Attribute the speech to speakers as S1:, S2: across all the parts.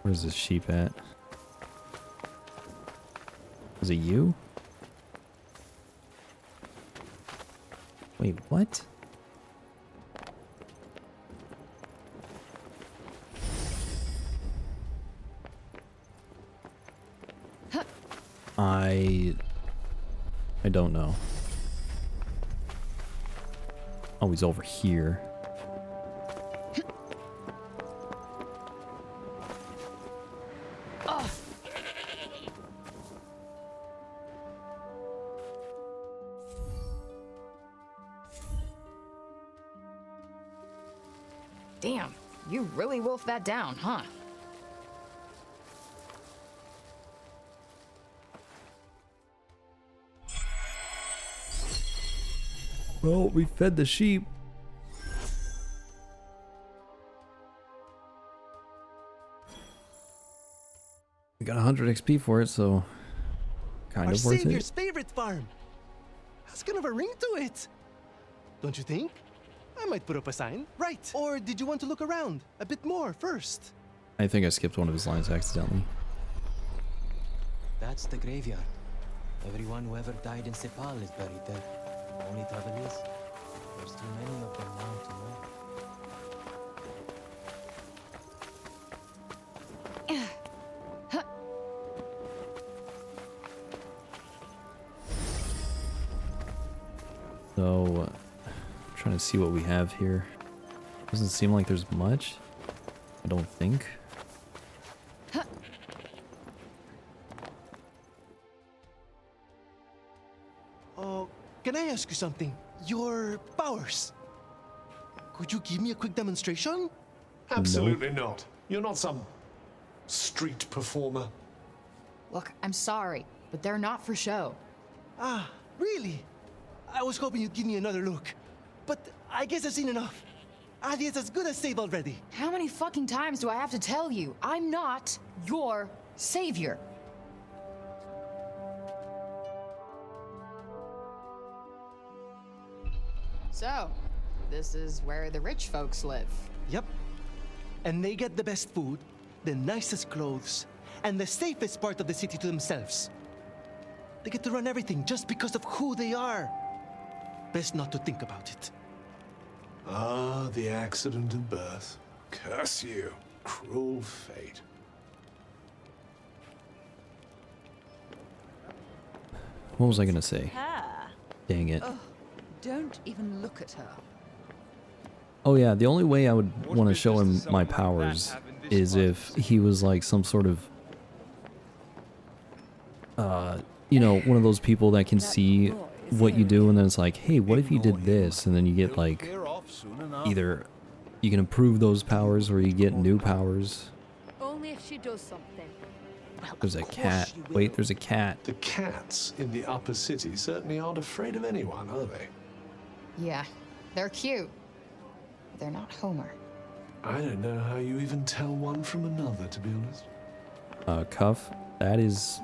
S1: Where's this sheep at? Is it you? Wait, what? I don't know. Oh, he's over here.
S2: Damn, you really wolfed that down, huh?
S1: Well, we fed the sheep. We got 100 XP for it, so kind of worth
S3: Savior's
S1: it.
S3: favorite farm. Has kind of a ring to it. Don't you think? I might put up a sign, right? Or did you want to look around a bit more first?
S1: I think I skipped one of his lines accidentally.
S4: That's the graveyard. Everyone who ever died in Cipal is buried there. The only trouble is, there's too many of them now to know.
S1: So, trying to see what we have here. Doesn't seem like there's much. I don't think.
S3: Oh, can I ask you something? Your powers. Could you give me a quick demonstration?
S5: Absolutely not. You're not some street performer.
S2: Look, I'm sorry, but they're not for show.
S3: Ah, really? I was hoping you'd give me another look. But I guess I've seen enough. Adi is as good as saved already.
S2: How many fucking times do I have to tell you? I'm not your savior. So, this is where the rich folks live.
S3: Yep. And they get the best food, the nicest clothes, and the safest part of the city to themselves. They get to run everything just because of who they are. Best not to think about it.
S5: Ah, the accident of birth. Curse you. Cruel fate.
S1: What was I gonna say?
S6: Her.
S1: Dang it.
S6: Oh, don't even look at her.
S1: Oh yeah, the only way I would want to show him my powers is if he was like some sort of, you know, one of those people that can see what you do and then it's like, hey, what if you did this? And then you get like, either you can improve those powers or you get new powers.
S6: Only if she does something.
S1: There's a cat. Wait, there's a cat.
S5: The cats in the upper city certainly aren't afraid of anyone, are they?
S2: Yeah, they're cute. But they're not Homer.
S5: I don't know how you even tell one from another, to be honest.
S1: Cuff. That is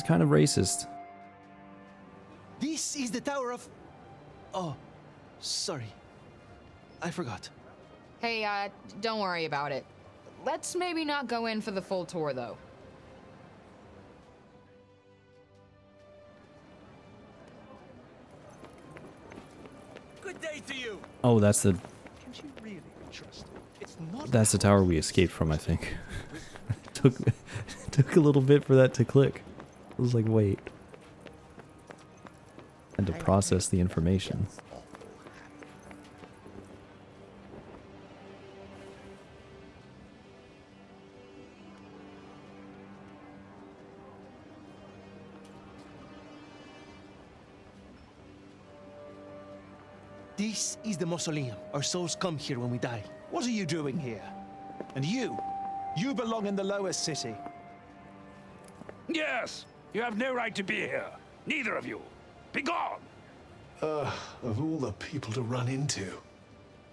S1: kind of racist.
S3: This is the Tower of... Oh, sorry. I forgot.
S2: Hey, don't worry about it. Let's maybe not go in for the full tour, though.
S3: Good day to you.
S1: Oh, that's the
S3: Can she really be trusted? It's not
S1: that's the tower we escaped from, I think. took a little bit for that to click. I was like, wait. And to process the information.
S3: This is the mausoleum. Our souls come here when we die.
S7: What are you doing here? And you? You belong in the lowest city.
S8: Yes, you have no right to be here. Neither of you. Be gone!
S5: Of all the people to run into.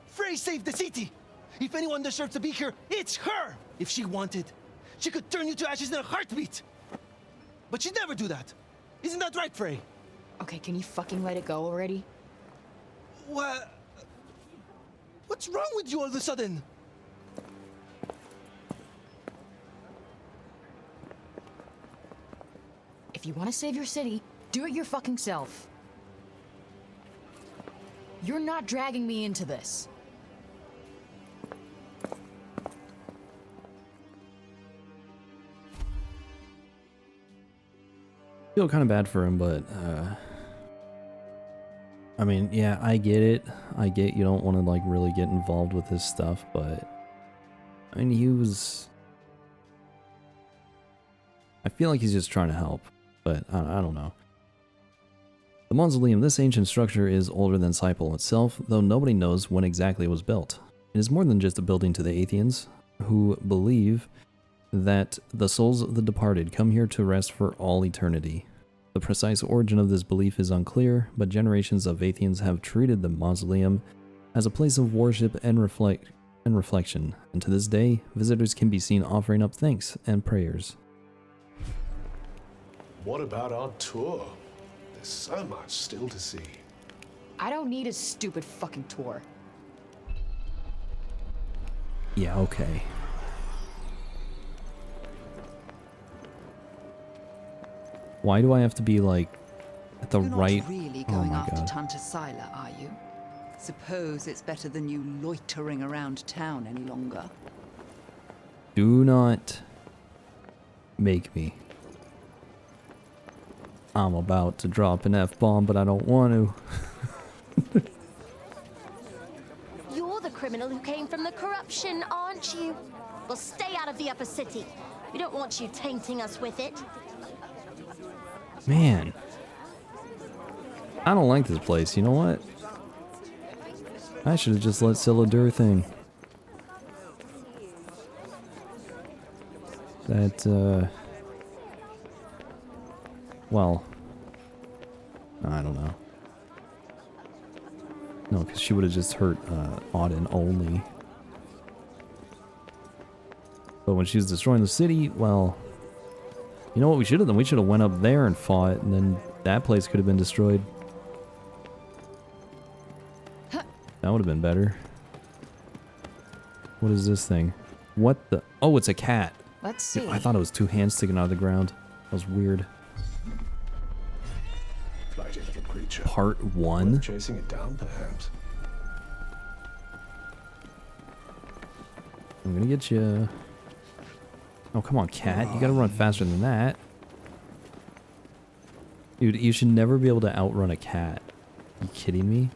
S3: Frey saved the city! If anyone deserves to be here, it's her! If she wanted, she could turn you to ashes in a heartbeat! But she'd never do that. Isn't that right, Frey?
S2: Okay, can you fucking let it go already?
S3: What? What's wrong with you all of a sudden?
S2: If you want to save your city, do it your fucking self. You're not dragging me into this.
S1: Feel kind of bad for him, but I mean, yeah, I get it. I get you don't want to like really get involved with this stuff, but I mean, I feel like he's just trying to help, but I don't know. The mausoleum, this ancient structure is older than Cipal itself, though nobody knows when exactly it was built. It is more than just a building to the Athenians, who believe that the souls of the departed come here to rest for all eternity. The precise origin of this belief is unclear, but generations of Athenians have treated the mausoleum as a place of worship and reflection, and to this day, visitors can be seen offering up thanks and prayers.
S5: What about our tour? There's so much still to see.
S2: I don't need a stupid fucking tour.
S1: Yeah, okay. Why do I have to be like at the
S6: You're
S1: right?
S6: not really
S1: Oh
S6: going
S1: my
S6: after
S1: God.
S6: Tanta Sila, are you? Suppose it's better than you loitering around town any longer.
S1: Do not make me. I'm about to drop an F-bomb, but I don't want to.
S9: You're the criminal who came from the corruption, aren't you? Well, stay out of the upper city. We don't want you tainting us with it.
S1: Man. I don't like this place, you know what? I should have just let Scylla do her thing. Well, I don't know. No, because she would have just hurt Auden only. But when she was destroying the city, well, you know what we should have done? We should have went up there and fought, and then that place could have been destroyed. That would have been better. What is this thing? What the? Oh, it's a cat.
S2: Let's see.
S1: I thought it was two hands sticking out of the ground. That was weird.
S5: Flighty little creature.
S1: Part
S5: Worth
S1: 1?
S5: chasing it down, perhaps.
S1: I'm gonna get you. Oh, come on, cat. You gotta run faster than that. Dude, you should never be able to outrun a cat. Are you kidding me?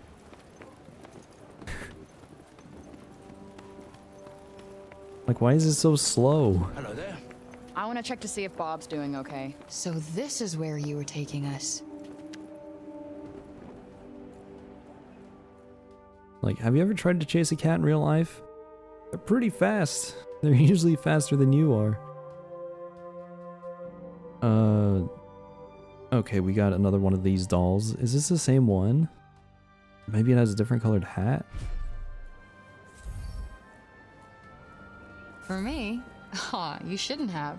S1: Like, why is it so slow?
S7: Hello there.
S2: I want to check to see if Bob's doing okay. So this is where you were taking us.
S1: Like, have you ever tried to chase a cat in real life? They're pretty fast. They're usually faster than you are. Okay, we got another one of these dolls. Is this the same one? Maybe it has a different colored hat?
S2: For me? Aw, you shouldn't have.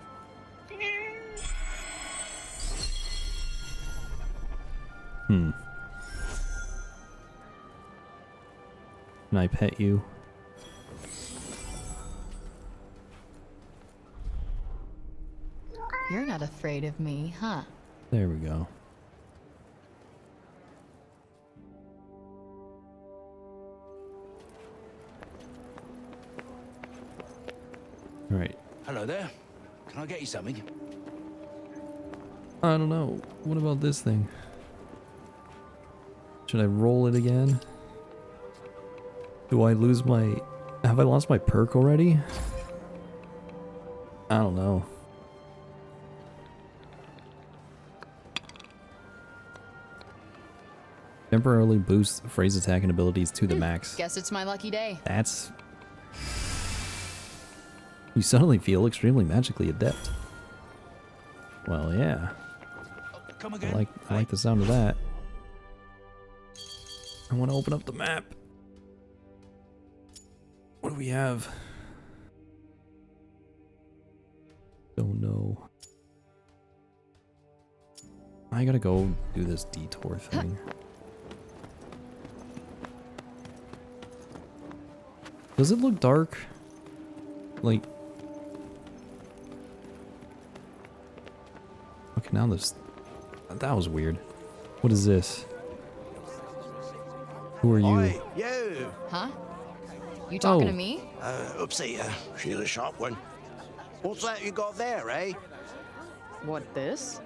S1: Hmm. Can I pet you?
S2: You're not afraid of me, huh?
S1: There we go. All right.
S7: Hello there. Can I get you something?
S1: I don't know. What about this thing? Should I roll it again? Do I lose my... Have I lost my perk already? I don't know. Temporarily boost phrase attack and abilities to the max.
S2: Guess it's my lucky day.
S1: That's... You suddenly feel extremely magically adept. Well, yeah.
S7: Come
S1: I
S7: again.
S1: like the sound of that. I want to open up the map. What do we have? Don't know. I gotta go do this detour thing. Does it look dark? Like... Okay, now this That was weird. What is this? Who are you?
S10: Oi, you!
S2: Huh? You talking
S1: Oh.
S2: to me?
S10: Upsy, she's a sharp one. What's that you got there, eh?
S2: What, this?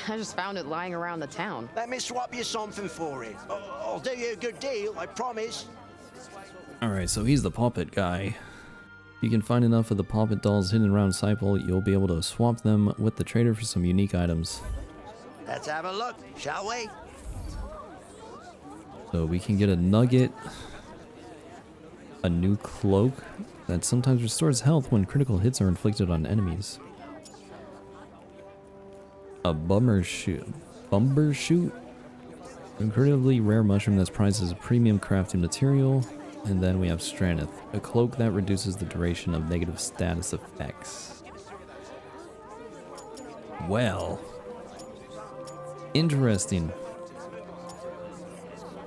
S2: I just found it lying around the town.
S10: Let me swap you something for it. I'll do you a good deal, I promise.
S1: Alright, so he's the puppet guy. If you can find enough of the puppet dolls hidden around Cipal, you'll be able to swap them with the trader for some unique items.
S10: Let's have a look, shall we?
S1: So we can get a nugget, a new cloak that sometimes restores health when critical hits are inflicted on enemies. A bumper shoot, incredibly rare mushroom that's prized as a premium crafting material. And then we have Straneth, a cloak that reduces the duration of negative status effects. Well, interesting.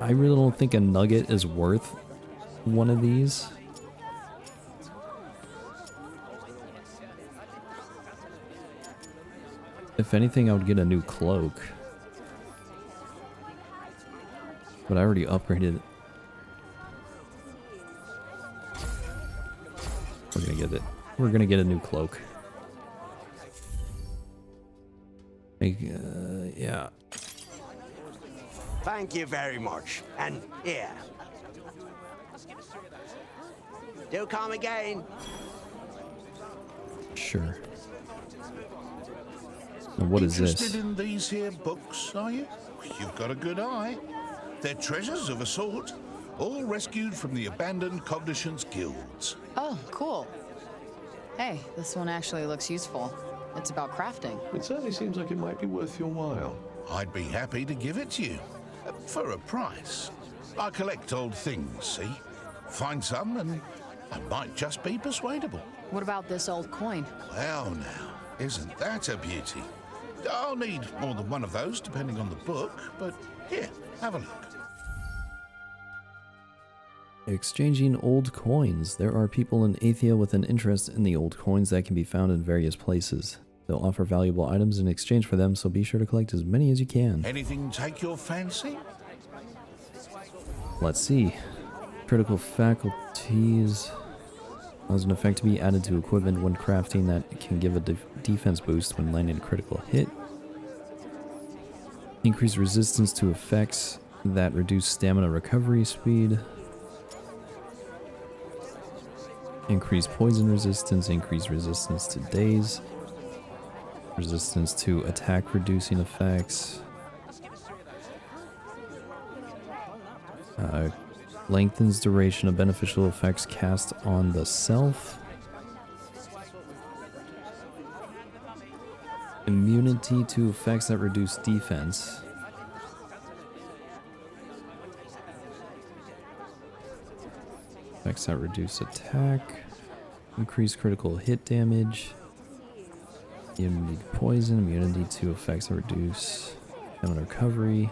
S1: I really don't think a nugget is worth one of these. If anything, I would get a new cloak. But I already upgraded it. We're gonna get it. We're gonna get a new cloak. Yeah.
S10: Thank you very much. And here. Do come again.
S1: Sure. Now what is
S11: Interested
S1: this?
S11: in these here books, are you? You've got a good eye. They're treasures of a sort, all rescued from the abandoned Cognitions guilds.
S2: Oh, cool. Hey, this one actually looks useful. It's about crafting.
S5: It certainly seems like it might be worth your while.
S11: I'd be happy to give it to you. For a price. I collect old things, see? Find some and I might just be persuadable.
S2: What about this old coin?
S11: Well now, isn't that a beauty? I'll need more than one of those depending on the book, but here, have a look.
S1: Exchanging old coins. There are people in Athia with an interest in the old coins that can be found in various places. They'll offer valuable items in exchange for them, so be sure to collect as many as you can.
S11: Anything take your fancy?
S1: Let's see. Critical faculties. Allows an effect to be added to equipment when crafting that can give a defense boost when landing a critical hit. Increase resistance to effects that reduce stamina recovery speed. Increase poison resistance, increase resistance to daze. Resistance to attack reducing effects. Lengthens duration of beneficial effects cast on the self. Immunity to effects that reduce defense. Effects that reduce attack. Increase critical hit damage. Immunity to poison. Immunity to effects that reduce stamina recovery.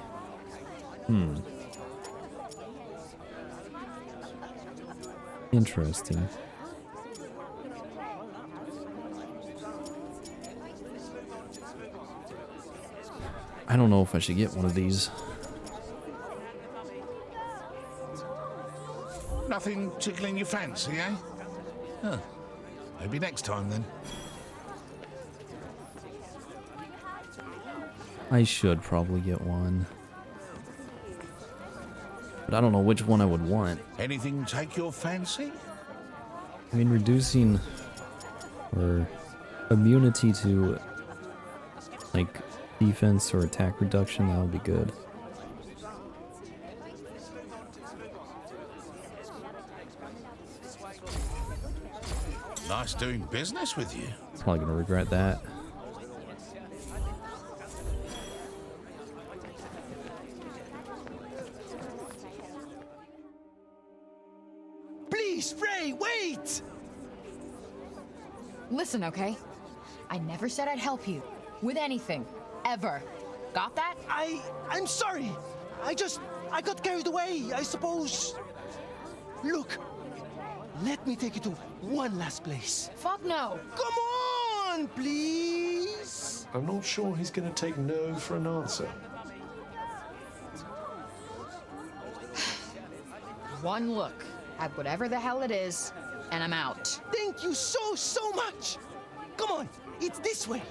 S1: Interesting. I don't know if I should get one of these.
S11: Nothing tickling your fancy, eh? Huh. Maybe next time then.
S1: I should probably get one. But I don't know which one I would want.
S11: Anything take your fancy?
S1: I mean, reducing or immunity to like defense or attack reduction, that would be good.
S11: Nice doing business with you.
S1: Probably gonna regret that.
S3: Please, Frey, wait!
S2: Listen, okay? I never said I'd help you. With anything. Ever. Got that?
S3: I'm sorry. I got carried away, I suppose. Look, let me take you to one last place.
S2: Fuck no.
S3: Come one, please.
S5: I'm not sure he's going to take no for an answer.
S2: One look at whatever the hell it is, and I'm out.
S3: Thank you so much. Come on, it's this way.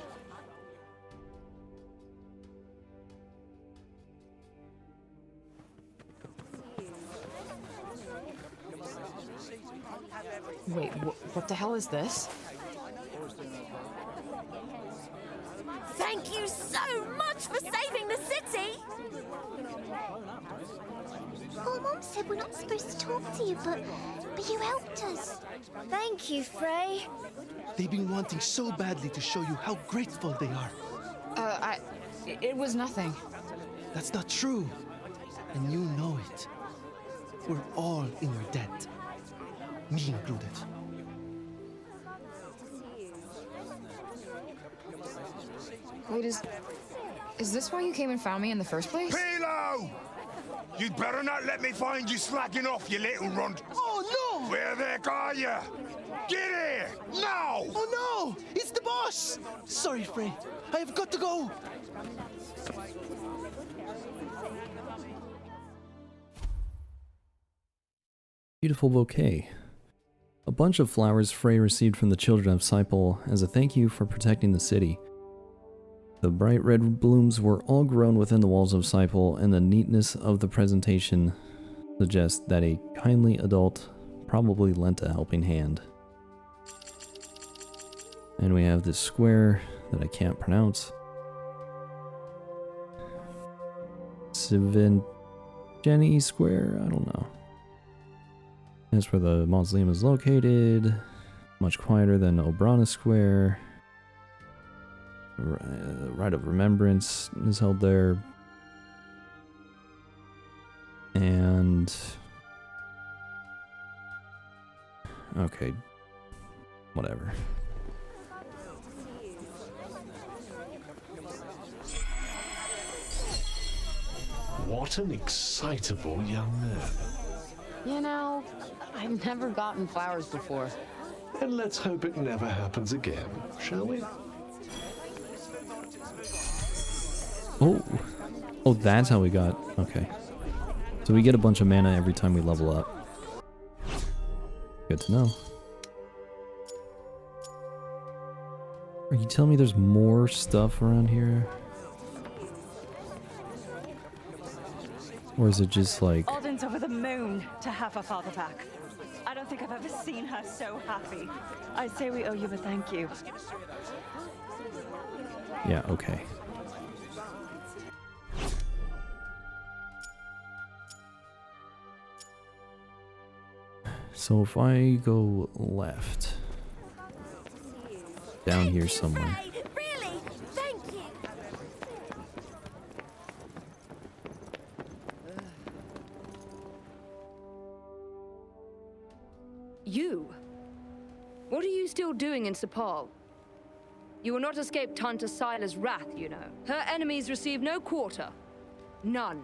S2: Wait, what the hell is this?
S9: Thank you so much for saving the city! Oh, Mom said we're not supposed to talk to you, but you helped us. Thank you, Frey.
S3: They've been wanting so badly to show you how grateful they are.
S2: It was nothing.
S3: That's not true. And you know it. We're all in your debt. Me included.
S2: Wait, is this why you came and found me in the first place?
S8: Pilo! You'd better not let me find you slacking off, you little runt.
S3: Oh, no!
S8: Where the heck are you? Get here! Now!
S3: Oh, no! It's the boss! Sorry, Frey. I have got to go.
S1: Beautiful bouquet. A bunch of flowers Frey received from the children of Cipal as a thank you for protecting the city. The bright red blooms were all grown within the walls of Cipal, and the neatness of the presentation suggests that a kindly adult probably lent a helping hand. And we have this square that I can't pronounce. Jenny Square? I don't know. That's where the mausoleum is located. Much quieter than Obrana Square. Rite of Remembrance is held there. And... okay. Whatever.
S5: What an excitable young man.
S2: You know, I've never gotten flowers before.
S5: And let's hope it never happens again, shall we?
S1: Oh. Oh, that's how we got... okay. So we get a bunch of mana every time we level up. Good to know. Are you telling me there's more stuff around here? Or is it just like...
S12: Odin's over the moon to have her father back. I don't think I've ever seen her so happy. I say we owe you a thank you.
S1: yeah, okay. So if I go left, down here somewhere.
S9: Really? Thank you.
S13: You? What are you still doing in Cipal? You will not escape Tanta Sila's wrath, you know. Her enemies receive no quarter. None.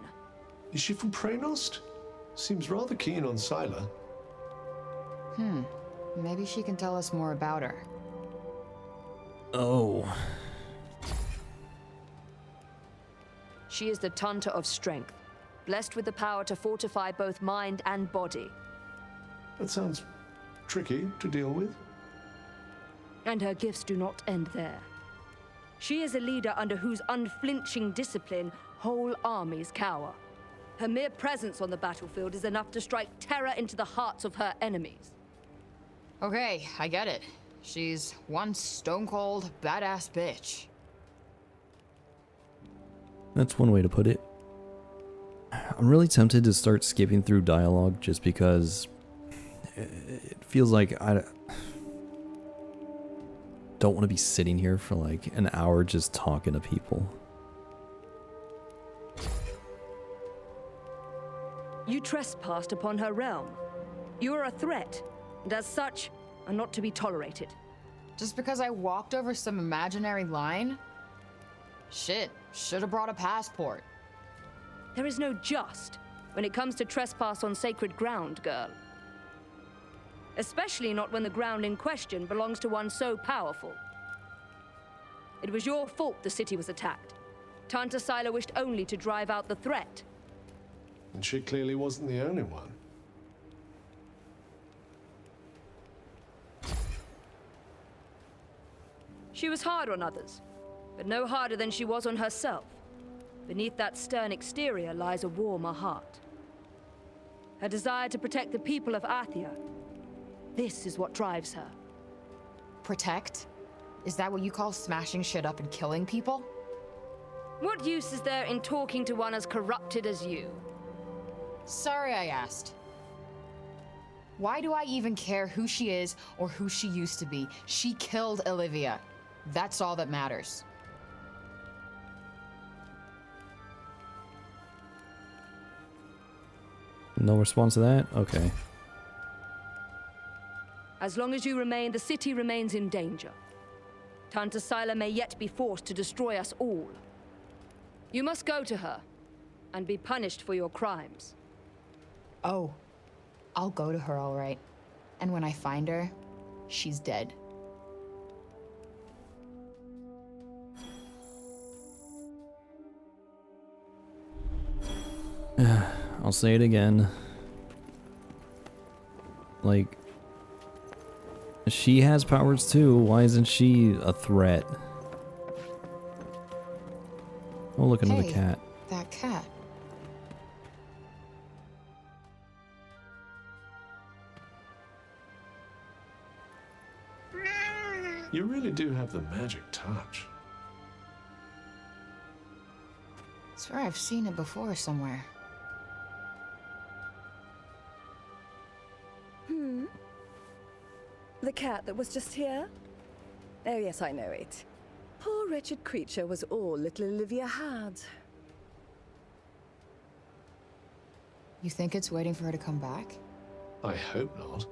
S5: Is she from Praenost? Seems rather keen on Sila.
S2: Maybe she can tell us more about her.
S1: Oh.
S13: She is the Tanta of strength, blessed with the power to fortify both mind and body.
S5: That sounds tricky to deal with.
S13: And her gifts do not end there. She is a leader under whose unflinching discipline whole armies cower. Her mere presence on the battlefield is enough to strike terror into the hearts of her enemies.
S2: Okay, I get it. She's one stone-cold, badass bitch.
S1: That's one way to put it. I'm really tempted to start skipping through dialogue just because it feels like I don't want to be sitting here for like an hour just talking to people.
S13: You trespassed upon her realm. You are a threat, and as such, are not to be tolerated.
S2: Just because I walked over some imaginary line? Shit, should have brought a passport.
S13: There is no just when it comes to trespass on sacred ground, girl. Especially not when the ground in question belongs to one so powerful. It was your fault the city was attacked. Tanta Sila wished only to drive out the threat.
S5: And she clearly wasn't the only one.
S13: She was hard on others, but no harder than she was on herself. Beneath that stern exterior lies a warmer heart. Her desire to protect the people of Athia. This is what drives her.
S2: Protect? Is that what you call smashing shit up and killing people?
S13: What use is there in talking to one as corrupted as you?
S2: Sorry I asked. Why do I even care who she is or who she used to be? She killed Olivia. That's all that matters.
S1: No response to that? Okay.
S13: As long as you remain, the city remains in danger. Tanta Sila may yet be forced to destroy us all. You must go to her and be punished for your crimes.
S2: Oh, I'll go to her all right. And when I find her, she's dead.
S1: I'll say it again. Like, she has powers too. Why isn't she a threat? Oh, look, another cat.
S2: That cat.
S5: You really do have the magic touch.
S2: I swear I've seen it before somewhere.
S12: The cat that was just here? Oh yes, I know it. Poor wretched creature was all little Olivia had.
S2: You think it's waiting for her to come back?
S5: I hope not.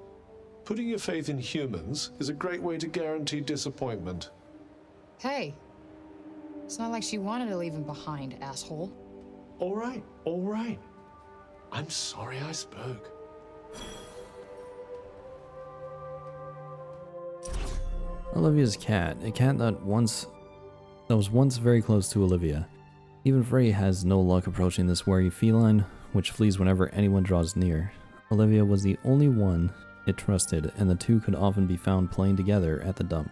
S5: Putting your faith in humans is a great way to guarantee disappointment.
S2: Hey, it's not like she wanted to leave him behind, asshole.
S5: All right, all right. I'm sorry I spoke.
S1: Olivia's cat, a cat that was once very close to Olivia. Even Frey has no luck approaching this wary feline, which flees whenever anyone draws near. Olivia was the only one it trusted, and the two could often be found playing together at the dump.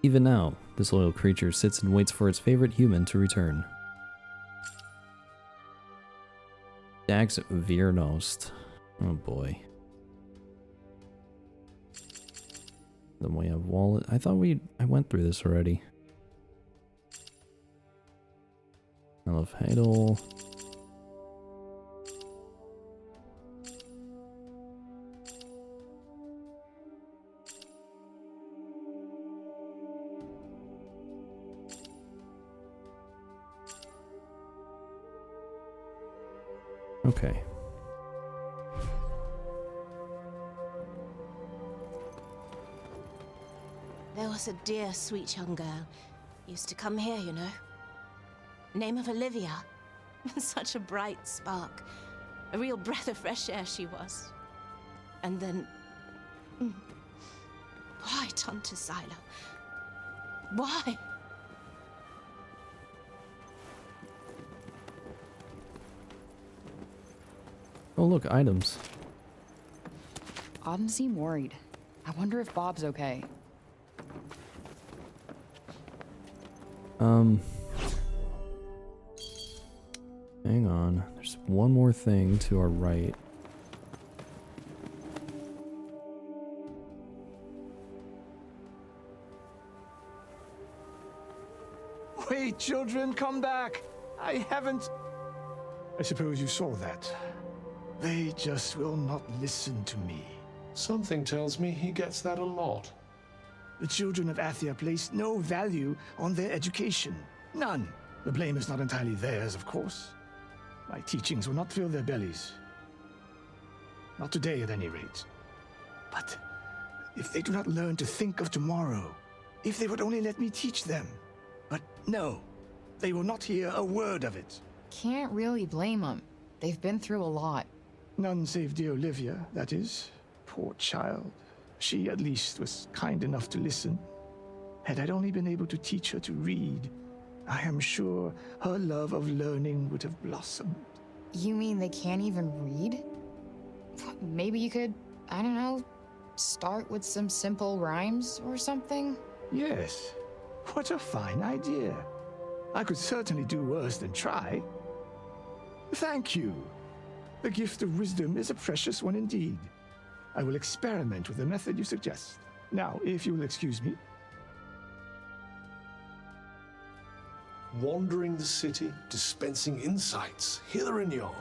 S1: Even now, this loyal creature sits and waits for its favorite human to return. Dax Viernost. Oh boy. Then we have wallet. I thought I went through this already. I love Heidel. Okay.
S9: There was a dear, sweet young girl. Used to come here, you know. Name of Olivia. Such a bright spark. A real breath of fresh air she was. And then... Why, Tanta Sila? Why?
S1: Oh look, items.
S2: Auden seemed worried. I wonder if Bob's okay.
S1: Hang on. There's one more thing to our right.
S7: Wait, children, come back. I haven't... I suppose you saw that. They just will not listen to me.
S5: Something tells me he gets that a lot.
S7: The children of Athia place no value on their education. None. The blame is not entirely theirs, of course. My teachings will not fill their bellies. Not today, at any rate. But if they do not learn to think of tomorrow, if they would only let me teach them. But no, they will not hear a word of it.
S2: Can't really blame them. They've been through a lot.
S7: None save dear Olivia, that is. Poor child. She, at least, was kind enough to listen. Had I only been able to teach her to read, I am sure her love of learning would have blossomed.
S2: You mean they can't even read? Maybe you could, I don't know, start with some simple rhymes or something?
S7: Yes, what a fine idea. I could certainly do worse than try. Thank you. The gift of wisdom is a precious one indeed. I will experiment with the method you suggest. Now, if you will excuse me.
S5: Wandering the city, dispensing insights, hither and yon.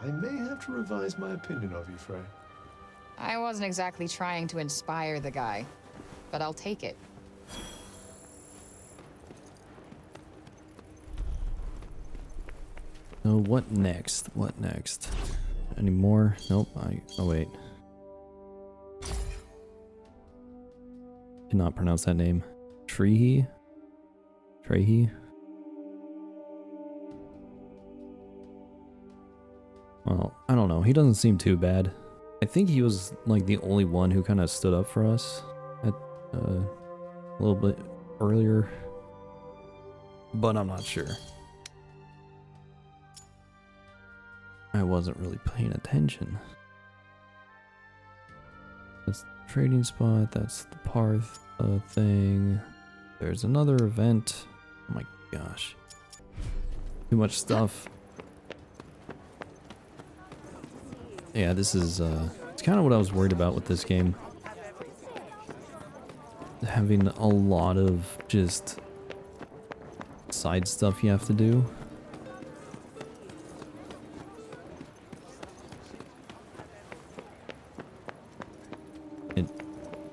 S5: I may have to revise my opinion of you, Frey.
S2: I wasn't exactly trying to inspire the guy, but I'll take it.
S1: So what next? What next? Any more? Nope. Oh wait. Cannot pronounce that name. Trehi? Trehi? Well, I don't know. He doesn't seem too bad. I think he was like the only one who kind of stood up for us at a little bit earlier, but I'm not sure. I wasn't really paying attention. That's the trading spot. That's the Parth thing. There's another event. Oh my gosh. Too much stuff. Yeah, this is, it's kind of what I was worried about with this game. Having a lot of just side stuff you have to do.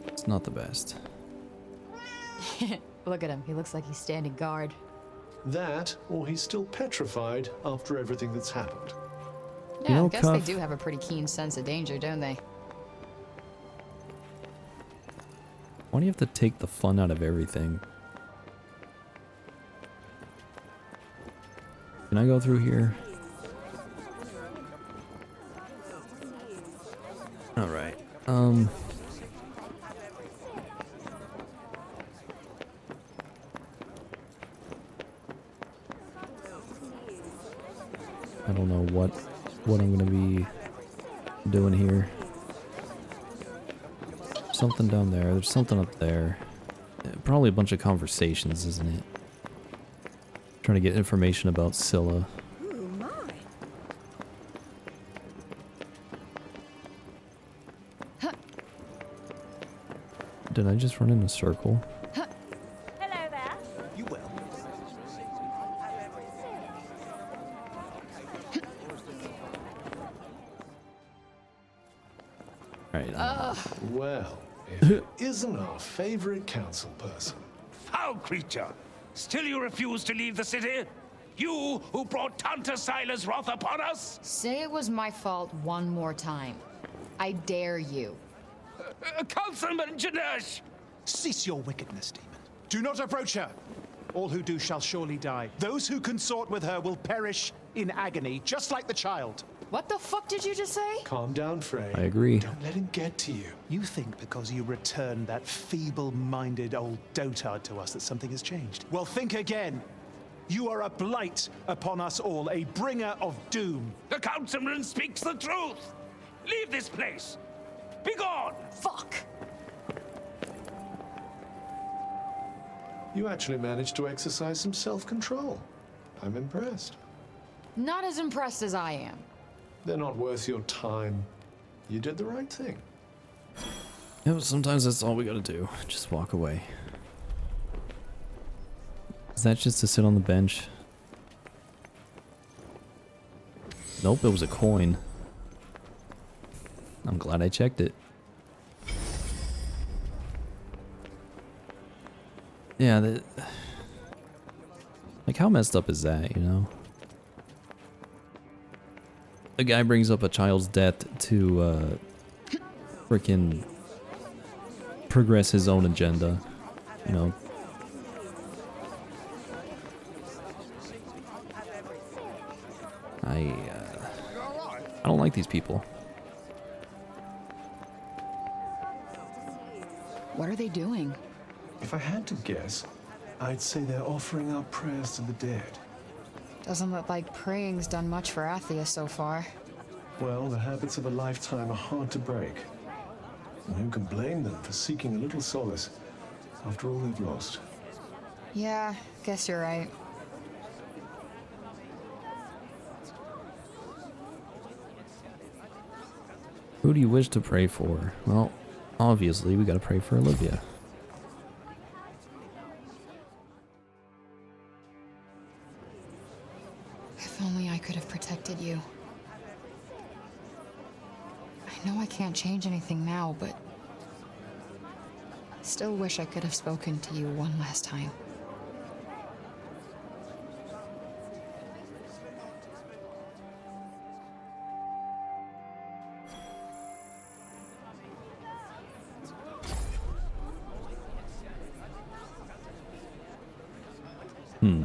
S1: It's not the best.
S2: Look at him. He looks like he's standing guard.
S5: That, or he's still petrified after everything that's happened.
S2: Yeah,
S1: You know,
S2: I guess
S1: Cuff,
S2: they do have a pretty keen sense of danger, don't they?
S1: why do you have to take the fun out of everything? Can I go through here? Alright. I don't know what I'm gonna be doing here. Something down there. There's something up there. Probably a bunch of conversations, isn't it? Trying to get information about Scylla. Did I just run in a circle?
S12: Hello there.
S3: You will.
S1: Right.
S5: Well, if it isn't our favorite council person.
S8: Foul creature! Still you refuse to leave the city? You who brought Tanta Sila's wrath upon us?
S2: Say it was my fault one more time. I dare you.
S8: Councilman Janesh!
S3: Cease your wickedness, demon. Do not approach her. All who do shall surely die. Those who consort with her will perish in agony, just like the child.
S2: What the fuck did you just say?
S5: Calm down, Frey.
S1: I agree.
S5: Don't let him get to you.
S3: You think because you returned that feeble-minded old dotard to us that something has changed? Well, think again. You are a blight upon us all, a bringer of doom.
S8: The councilman speaks the truth! Leave this place! Be gone!
S2: Fuck!
S5: You actually managed to exercise some self-control. I'm impressed.
S2: Not as impressed as I am.
S5: They're not worth your time. You did the right thing.
S1: You know, sometimes that's all we gotta do. Just walk away. Is that just to sit on the bench? Nope, it was a coin. I'm glad I checked it. Yeah, like how messed up is that, you know? A guy brings up a child's death to frickin' progress his own agenda, you know? I don't like these people.
S2: What are they doing?
S5: If I had to guess, I'd say they're offering up prayers to the dead.
S2: Doesn't look like praying's done much for Athia so far.
S5: Well, the habits of a lifetime are hard to break. And who can blame them for seeking a little solace after all they've lost?
S2: Yeah, guess you're right.
S1: Who do you wish to pray for? Well, obviously we gotta pray for Olivia.
S2: If only I could have protected you. I know I can't change anything now, but I still wish I could have spoken to you one last time.
S1: Hmm.